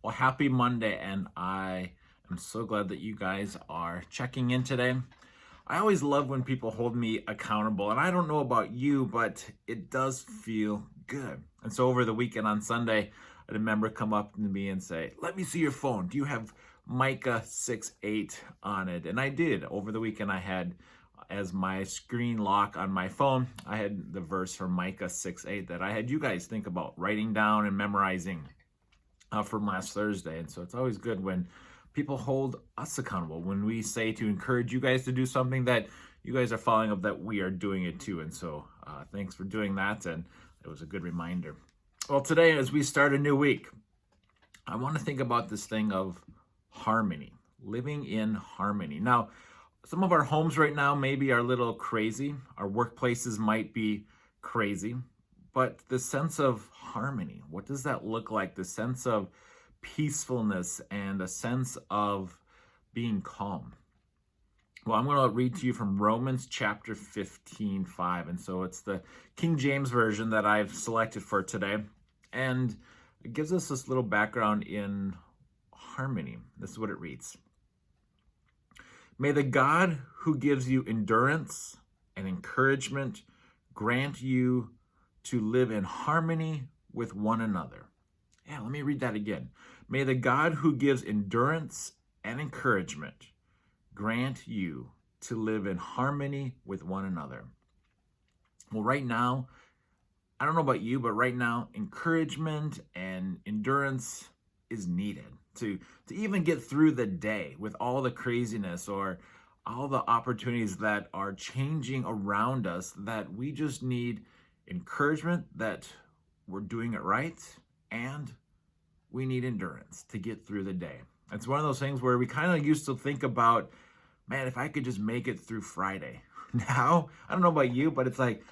Well, happy Monday, and I am so glad that you guys are checking in today. I always love when people hold me accountable, and I don't know about you, but it does feel good. And so over the weekend on Sunday, I had a member come up to me and say, "Let me see your phone. Do you have Micah 6:8 on it?" And I did. Over the weekend, I had as my screen lock on my phone, I had the verse from Micah 6:8 that I had you guys think about writing down and memorizing from last Thursday. And so it's always good when people hold us accountable, when we say to encourage you guys to do something that you guys are following up, that we are doing it too. And so thanks for doing that. And it was a good reminder. Well, today, as we start a new week, I want to think about this thing of harmony, living in harmony. Now, some of our homes right now maybe are a little crazy. Our workplaces might be crazy. But the sense of harmony, what does that look like? The sense of peacefulness and a sense of being calm. Well, I'm going to read to you from Romans chapter 15:5. And so it's the King James Version that I've selected for today. And it gives us this little background in harmony. This is what it reads. May the God who gives you endurance and encouragement grant you to live in harmony with one another. Yeah, let me read that again. May the God who gives endurance and encouragement grant you to live in harmony with one another. Well, right now, I don't know about you, but right now, encouragement and endurance is needed to even get through the day with all the craziness or all the opportunities that are changing around us, that we just need encouragement that we're doing it right, and we need endurance to get through the day. It's one of those things where we kind of used to think about, man, if I could just make it through Friday. Now, I don't know about you, but it's like,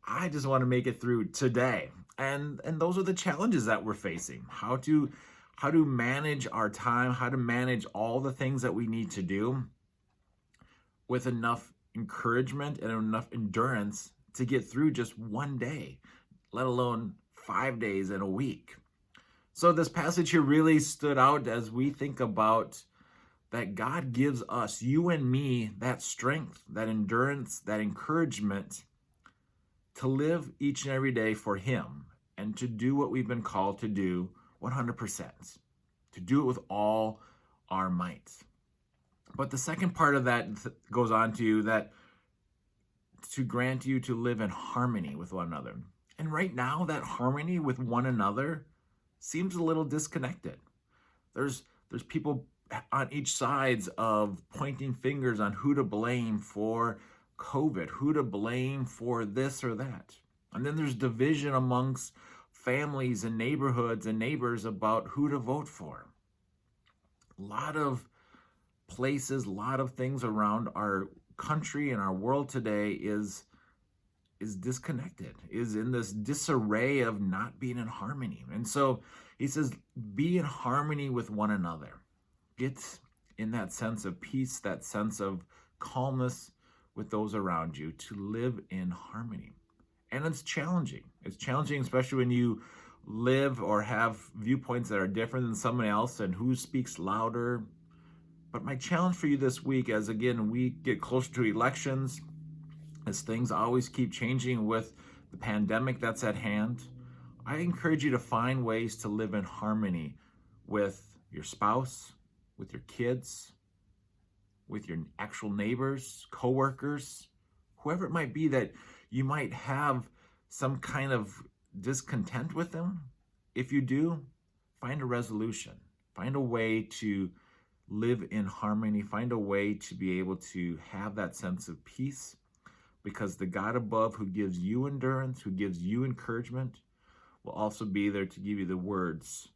I just want to make it through today. And those are the challenges that we're facing. How to manage our time, how to manage all the things that we need to do with enough encouragement and enough endurance to get through just one day, let alone 5 days in a week. So this passage here really stood out as we think about that God gives us, you and me, that strength, that endurance, that encouragement to live each and every day for Him and to do what we've been called to do 100%, to do it with all our might. But the second part of that goes on to that, to grant you to live in harmony with one another. And right now, that harmony with one another seems a little disconnected. There's people on each sides of pointing fingers on who to blame for COVID, who to blame for this or that. And then there's division amongst families and neighborhoods and neighbors about who to vote for. A lot of places, a lot of things around our country and our world today is disconnected, is in this disarray of not being in harmony. And so he says, be in harmony with one another. Get in that sense of peace, that sense of calmness with those around you, to live in harmony. And it's challenging. It's challenging, especially when you live or have viewpoints that are different than someone else and who speaks louder. But my challenge for you this week, as again, we get closer to elections, as things always keep changing with the pandemic that's at hand, I encourage you to find ways to live in harmony with your spouse, with your kids, with your actual neighbors, coworkers, whoever it might be that you might have some kind of discontent with them. If you do, find a resolution, find a way to live in harmony, find a way to be able to have that sense of peace, because the God above, who gives you endurance, who gives you encouragement, will also be there to give you the words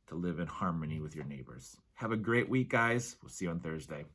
to live in harmony with your neighbors. Have a great week, guys. We'll see you on Thursday.